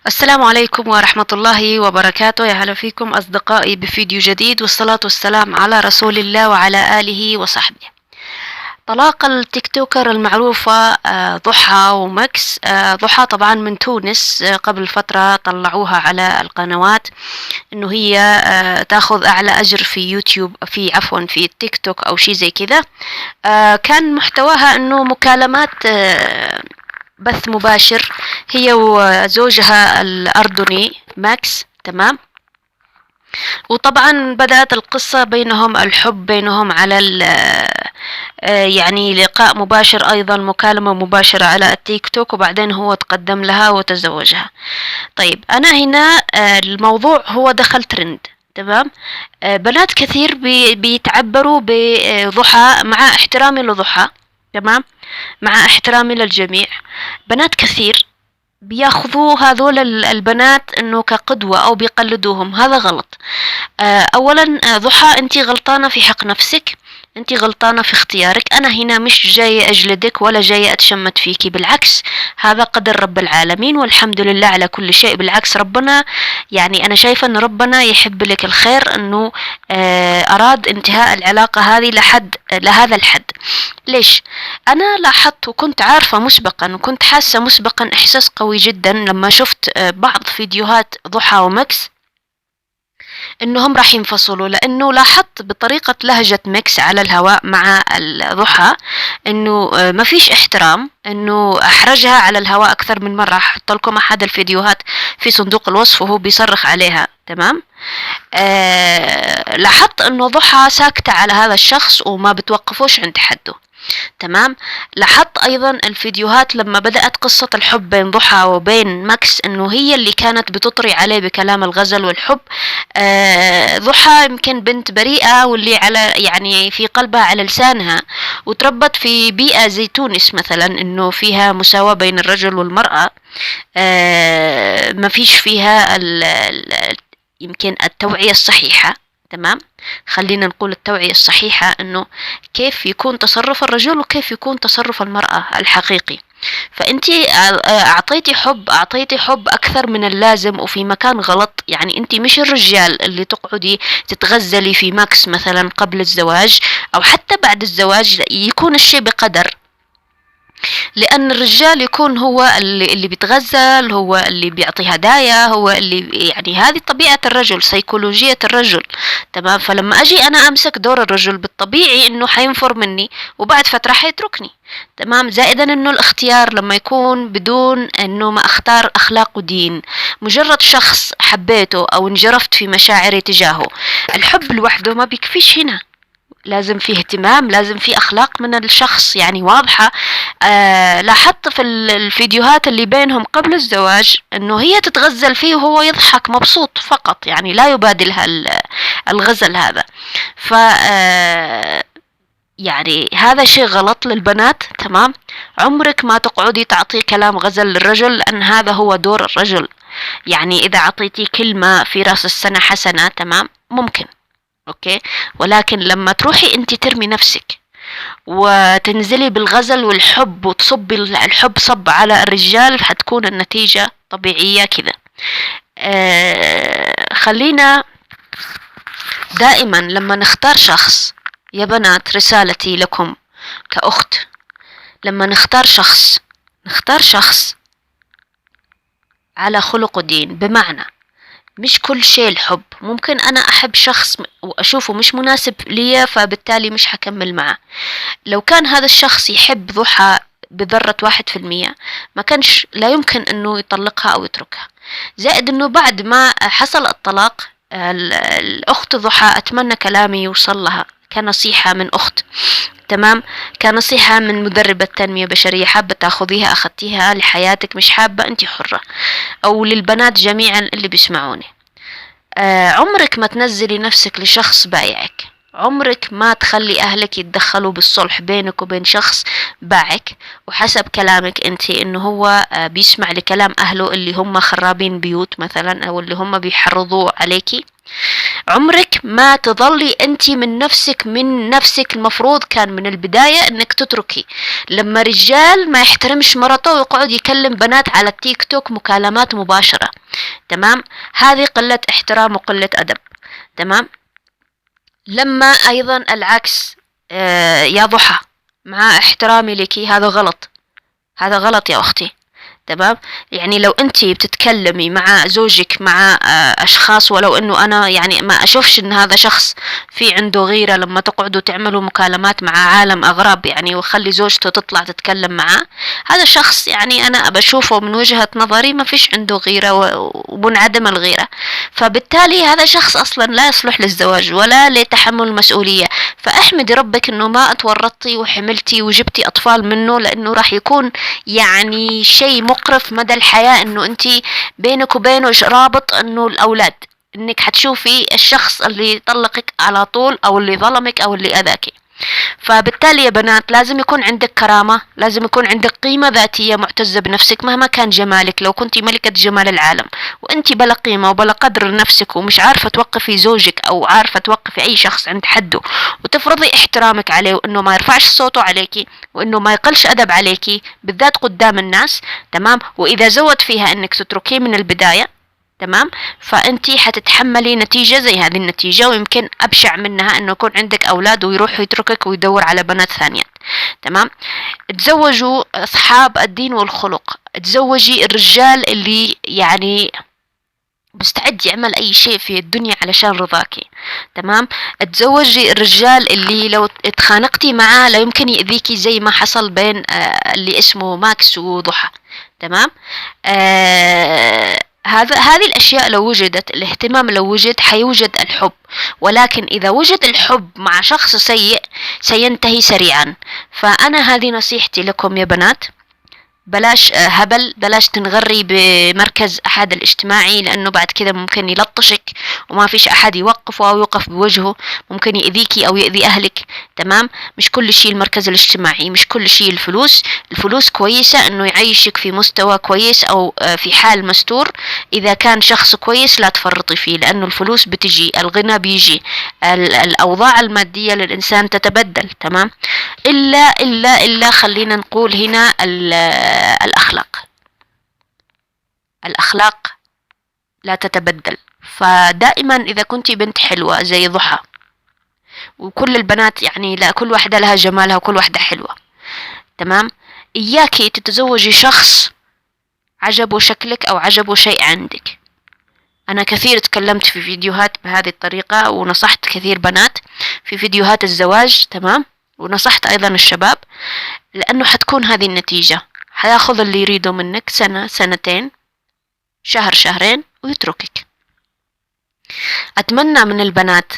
السلام عليكم ورحمة الله وبركاته. يا هلا فيكم أصدقائي بفيديو جديد، والصلاة والسلام على رسول الله وعلى آله وصحبه. طلاق التيك توكر المعروفة ضحى ومكس. ضحى طبعا من تونس. قبل فترة طلعوها على القنوات انه هي تاخذ اعلى اجر في يوتيوب، في التيك توك او شي زي كذا. كان محتواها انه مكالمات، بث مباشر، هي وزوجها الأردني ماكس. تمام. وطبعا بدأت القصة بينهم، الحب بينهم على يعني لقاء مباشر، أيضا مكالمة مباشرة على التيك توك، وبعدين هو تقدم لها وتزوجها. طيب أنا هنا الموضوع هو دخل ترند. تمام. بنات كثير بيتعبروا بضحى، مع احترامي لضحى. تمام. مع احترامي للجميع، بنات كثير بياخذوا هذول البنات انه كقدوة او بيقلدوهم. هذا غلط. اولا ضحى، انتي غلطانة في حق نفسك، انتي غلطانة في اختيارك. انا هنا مش جاية اجلدك ولا جاية اتشمت فيكي، بالعكس هذا قدر رب العالمين والحمد لله على كل شيء. بالعكس ربنا، يعني انا شايفة ان ربنا يحب لك الخير، انه اراد انتهاء العلاقة هذه لهذا الحد. ليش؟ أنا لاحظت وكنت عارفة مسبقا، وكنت حاسة مسبقا إحساس قوي جدا لما شفت بعض فيديوهات ضحى ومكس إنهم راح ينفصلوا، لأنه لاحظت بطريقة لهجة مكس على الهواء مع ضحى إنه ما فيش احترام، إنه أحرجها على الهواء أكثر من مرة. أحط لكم أحد الفيديوهات في صندوق الوصف وهو بيصرخ عليها. تمام. لاحظت إنه ضحى ساكتة على هذا الشخص وما بتوقفوش عند حده. تمام. لاحظت ايضا الفيديوهات لما بدأت قصة الحب بين ضحى وبين ماكس، انه هي اللي كانت بتطري عليه بكلام الغزل والحب. ضحى يمكن بنت بريئة، واللي على يعني في قلبها على لسانها، وتربت في بيئة زي تونس مثلا، انه فيها مساواة بين الرجل والمرأة. ما فيش فيها يمكن التوعية الصحيحة. تمام. خلينا نقول التوعية الصحيحة، انه كيف يكون تصرف الرجل وكيف يكون تصرف المرأة الحقيقي. فانتي اعطيتي حب اكثر من اللازم وفي مكان غلط. يعني انتي مش الرجال اللي تقعدي تتغزلي في ماكس مثلا قبل الزواج او حتى بعد الزواج، يكون الشيء بقدر. لأن الرجال يكون هو اللي بيتغزل، هو اللي بيعطي هدايا، هو اللي يعني هذه طبيعة الرجل، سيكولوجية الرجل. تمام. فلما أجي أنا أمسك دور الرجل، بالطبيعي إنه حينفر مني وبعد فترة حيتركني. تمام. زائدا إنه الاختيار لما يكون بدون إنه ما أختار أخلاق ودين، مجرد شخص حبيته أو انجرفت في مشاعري تجاهه، الحب لوحده ما بيكفيش هنا. لازم فيه اهتمام، لازم فيه أخلاق من الشخص يعني واضحة. لاحظت في الفيديوهات اللي بينهم قبل الزواج انه هي تتغزل فيه وهو يضحك مبسوط فقط، يعني لا يبادلها الغزل هذا. ف يعني هذا شيء غلط للبنات. تمام. عمرك ما تقعدي تعطي كلام غزل للرجل، لأن هذا هو دور الرجل. يعني إذا عطيتي كلمة في رأس السنة حسنة، تمام، ممكن، اوكي، ولكن لما تروحي انت ترمي نفسك وتنزلي بالغزل والحب وتصبي الحب صب على الرجال، حتكون النتيجة طبيعية كذا. خلينا دائما لما نختار شخص، يا بنات رسالتي لكم كأخت، لما نختار شخص على خلق ودين. بمعنى مش كل شيء الحب. ممكن أنا أحب شخص وأشوفه مش مناسب لي، فبالتالي مش حكمل معه. لو كان هذا الشخص يحب ضحى بذرة 1%، ما كانش، لا يمكن أنه يطلقها أو يتركها. زائد أنه بعد ما حصل الطلاق، الأخت ضحى أتمنى كلامي يوصل لها كنصيحة من أخت. تمام. كنصيحة من مدربة تنمية بشرية، حابة تاخذيها أخذتيها لحياتك، مش حابة أنت حرة. أو للبنات جميعا اللي بيسمعوني، عمرك ما تنزلي نفسك لشخص بايعك. عمرك ما تخلي أهلك يتدخلوا بالصلح بينك وبين شخص باعك، وحسب كلامك أنت إنه هو بيسمع لكلام أهله اللي هم خرابين بيوت مثلا، أو اللي هم بيحرضوا عليكي. عمرك ما تظلي أنت من نفسك. المفروض كان من البداية أنك تتركي. لما رجال ما يحترمش مرته ويقعد يكلم بنات على التيك توك مكالمات مباشرة، تمام؟ هذه قلة احترام وقلة أدب. تمام؟ لما أيضا العكس، يا ضحى مع احترامي لك هذا غلط، هذا غلط يا أختي. تمام؟ يعني لو انتي بتتكلمي مع زوجك مع اشخاص، ولو انه انا يعني ما اشوفش ان هذا شخص في عنده غيرة لما تقعدوا تعملوا مكالمات مع عالم اغراب يعني، وخلي زوجته تطلع تتكلم معاه، هذا شخص يعني انا بشوفه من وجهة نظري ما فيش عنده غيرة ومنعدم الغيرة. فبالتالي هذا شخص اصلا لا يصلح للزواج ولا لتحمل المسؤولية. فاحمدي ربك انه ما اتورطتي وحملتي وجبتي اطفال منه، لانه راح يكون يعني شيء مقرف مدى الحياة انه انتي بينك وبينه رابط انه الاولاد، انك حتشوفي الشخص اللي يطلقك على طول او اللي ظلمك او اللي اذاكي. فبالتالي يا بنات لازم يكون عندك كرامة، لازم يكون عندك قيمة ذاتية، معتزة بنفسك مهما كان جمالك. لو كنتي ملكة جمال العالم وانتي بلا قيمة وبلا قدر لنفسك ومش عارفة توقفي زوجك او عارفة توقفي اي شخص عند حده وتفرضي احترامك عليه، وانه ما يرفعش صوته عليكي وانه ما يقلش ادب عليكي بالذات قدام الناس، تمام، واذا زود فيها انك تتركيه من البداية، تمام، فانتي حتتحملي نتيجة زي هذه النتيجة، ويمكن ابشع منها انه يكون عندك اولاد ويروح يتركك ويدور على بنات ثانيات. تمام. تزوجوا اصحاب الدين والخلق، تزوجي الرجال اللي يعني مستعد يعمل اي شيء في الدنيا علشان رضاكي. تمام. تزوجي الرجال اللي لو اتخانقتي معاه لا يمكن يأذيكي زي ما حصل بين اللي اسمه ماكس وضحى. تمام. هذه الأشياء لو وجدت، الاهتمام لو وجد حيوجد الحب، ولكن إذا وجد الحب مع شخص سيء سينتهي سريعا. فأنا هذه نصيحتي لكم يا بنات، بلاش هبل، بلاش تنغري بمركز أحد الاجتماعي، لأنه بعد كده ممكن يلطشك وما فيش أحد يوقفه أو يوقف بوجهه، ممكن يأذيكي أو يأذي أهلك. تمام. مش كل شيء المركز الاجتماعي، مش كل شيء الفلوس. الفلوس كويسة إنه يعيشك في مستوى كويس أو في حال مستور. إذا كان شخص كويس لا تفرطي فيه، لأنه الفلوس بتجي، الغنى بيجي، الأوضاع المادية للإنسان تتبدل. تمام. إلا خلينا نقول هنا الأخلاق لا تتبدل. فدائما إذا كنتي بنت حلوة زي ضحى، وكل البنات يعني لا، كل واحدة لها جمالها وكل واحدة حلوة، تمام، إياكي تتزوجي شخص عجبه شكلك أو عجبه شيء عندك. أنا كثير تكلمت في فيديوهات بهذه الطريقة ونصحت كثير بنات في فيديوهات الزواج، تمام، ونصحت أيضا الشباب، لأنه حتكون هذه النتيجة، حياخذ اللي يريده منك سنة سنتين شهر شهرين ويتركك. أتمنى من البنات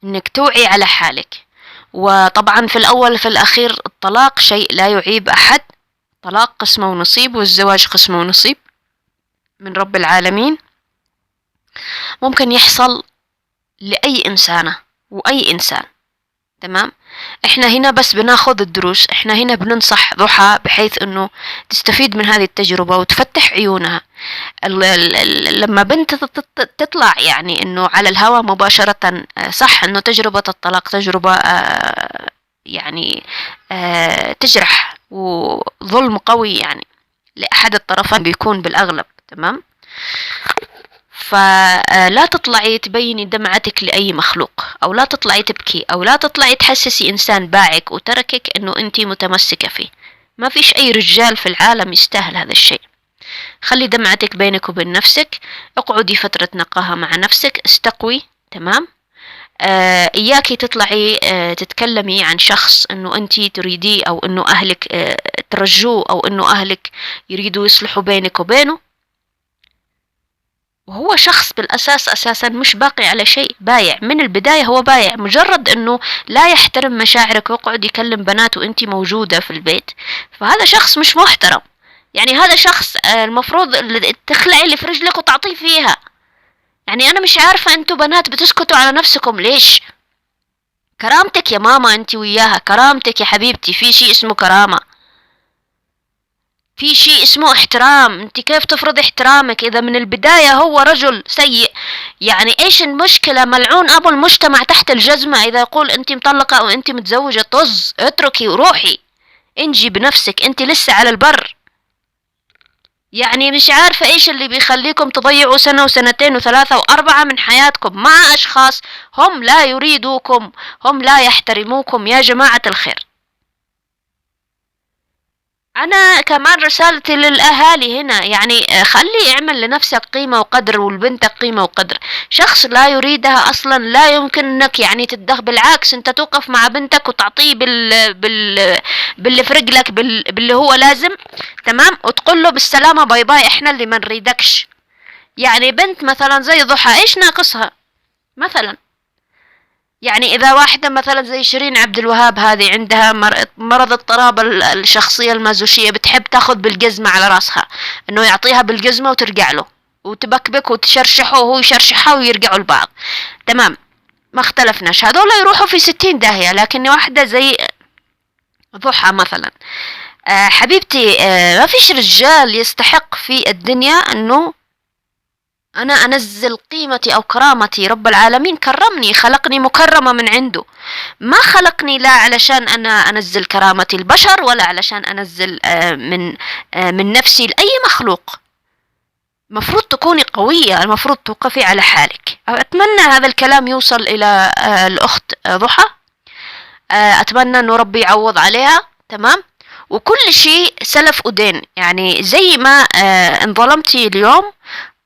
إنك توعي على حالك. وطبعا في الأول في الأخير الطلاق شيء لا يعيب أحد، طلاق قسمة ونصيب، والزواج قسمة ونصيب من رب العالمين. ممكن يحصل لأي إنسانة وأي إنسان. تمام. احنا هنا بس بناخذ الدروس، احنا هنا بننصح ضحى بحيث انه تستفيد من هذه التجربة وتفتح عيونها. لما بنت تطلع يعني انه على الهواء مباشرة، صح انه تجربة الطلاق تجربة يعني تجرح وظلم قوي يعني لأحد الطرفين بيكون بالأغلب. تمام. فلا تطلعي تبيني دمعتك لأي مخلوق، أو لا تطلعي تبكي، أو لا تطلعي تحسسي إنسان باعك وتركك أنه أنتي متمسكة فيه. ما فيش أي رجال في العالم يستاهل هذا الشيء. خلي دمعتك بينك وبين نفسك، اقعدي فترة نقاهة مع نفسك، استقوي. تمام. إياكي تطلعي تتكلمي عن شخص أنه أنتي تريديه، أو أنه أهلك ترجوه، أو أنه أهلك يريدوا يصلحوا بينك وبينه، وهو شخص بالأساس أساسا مش باقي على شيء، بايع من البداية، هو بايع. مجرد أنه لا يحترم مشاعرك ويقعد يكلم بنات وأنتي موجودة في البيت، فهذا شخص مش محترم. يعني هذا شخص المفروض تخلعي اللي في رجلك وتعطيه فيها. يعني أنا مش عارفة أنتوا بنات بتسكتوا على نفسكم ليش؟ كرامتك يا ماما أنتي وياها، كرامتك يا حبيبتي، في شيء اسمه كرامة، في شيء اسمه احترام. انت كيف تفرض احترامك اذا من البداية هو رجل سيء؟ يعني ايش المشكلة؟ ملعون ابو المجتمع تحت الجزمة اذا يقول انت مطلقة او انت متزوجة، طز، اتركي وروحي، انجي بنفسك، انت لسه على البر. يعني مش عارفة ايش اللي بيخليكم تضيعوا سنة وسنتين وثلاثة وأربعة من حياتكم مع أشخاص هم لا يريدوكم، هم لا يحترموكم يا جماعة الخير. أنا كمان رسالتي للأهالي هنا، يعني خلي اعمل لنفسك قيمة وقدر ولبنتك قيمة وقدر. شخص لا يريدها أصلا لا يمكن أنك يعني بالعكس أنت توقف مع بنتك وتعطيه باللي في رجلك، باللي هو لازم، تمام، وتقول له بالسلامة باي باي، احنا اللي ما نريدكش. يعني بنت مثلا زي ضحى ايش ناقصها مثلا؟ يعني إذا واحدة مثلا زي شيرين عبد الوهاب هذه عندها مرض اضطراب الشخصية المازوشية، بتحب تاخذ بالجزمة على راسها، إنه يعطيها بالجزمة وترجع له وتبكبك وتشرشحه وهو يشرشحها ويرجعوا لبعض، تمام، ما اختلفناش، هذول يروحوا في 60 داهية. لكن واحدة زي ضحى مثلا، حبيبتي، ما فيش رجال يستحق في الدنيا إنه أنا أنزل قيمتي أو كرامتي. رب العالمين كرمني، خلقني مكرمة من عنده، ما خلقني لا علشان أنا أنزل كرامة البشر ولا علشان أنزل من نفسي لأي مخلوق. مفروض تكوني قوية، المفروض توقفي على حالك. أتمنى هذا الكلام يوصل إلى الأخت ضحى، أتمنى أنه ربي يعوض عليها، تمام. وكل شيء سلف ودين، يعني زي ما انظلمتي اليوم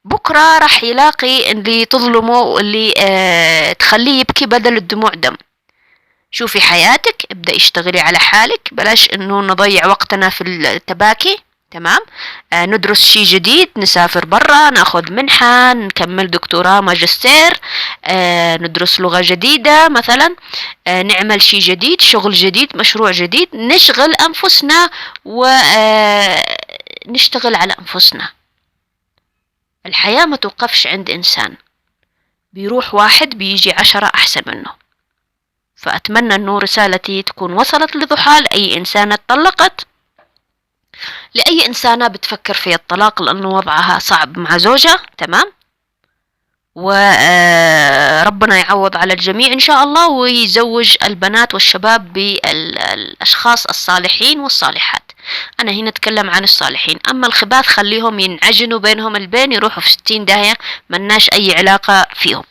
بكرة راح يلاقي اللي تظلمه واللي تخليه يبكي بدل الدموع دم. شوفي حياتك، ابدأ اشتغلي على حالك، بلاش انه نضيع وقتنا في التباكي، تمام. ندرس شي جديد، نسافر برا، ناخذ منحة، نكمل دكتوراه ماجستير، ندرس لغة جديدة مثلا، نعمل شي جديد، شغل جديد، مشروع جديد، نشغل أنفسنا ونشتغل على أنفسنا. الحياة ما توقفش عند إنسان، بيروح واحد بيجي 10 أحسن منه. فأتمنى أنه رسالتي تكون وصلت لضحى، لأي إنسانة اتطلقت، لأي إنسانة بتفكر في الطلاق لأنه وضعها صعب مع زوجها، تمام. وربنا يعوض على الجميع إن شاء الله، ويزوج البنات والشباب بالأشخاص الصالحين والصالحات. أنا هنا أتكلم عن الصالحين، أما الخباث خليهم ينعجنوا بينهم البين، يروحوا في 60 داهية، ملناش أي علاقة فيهم.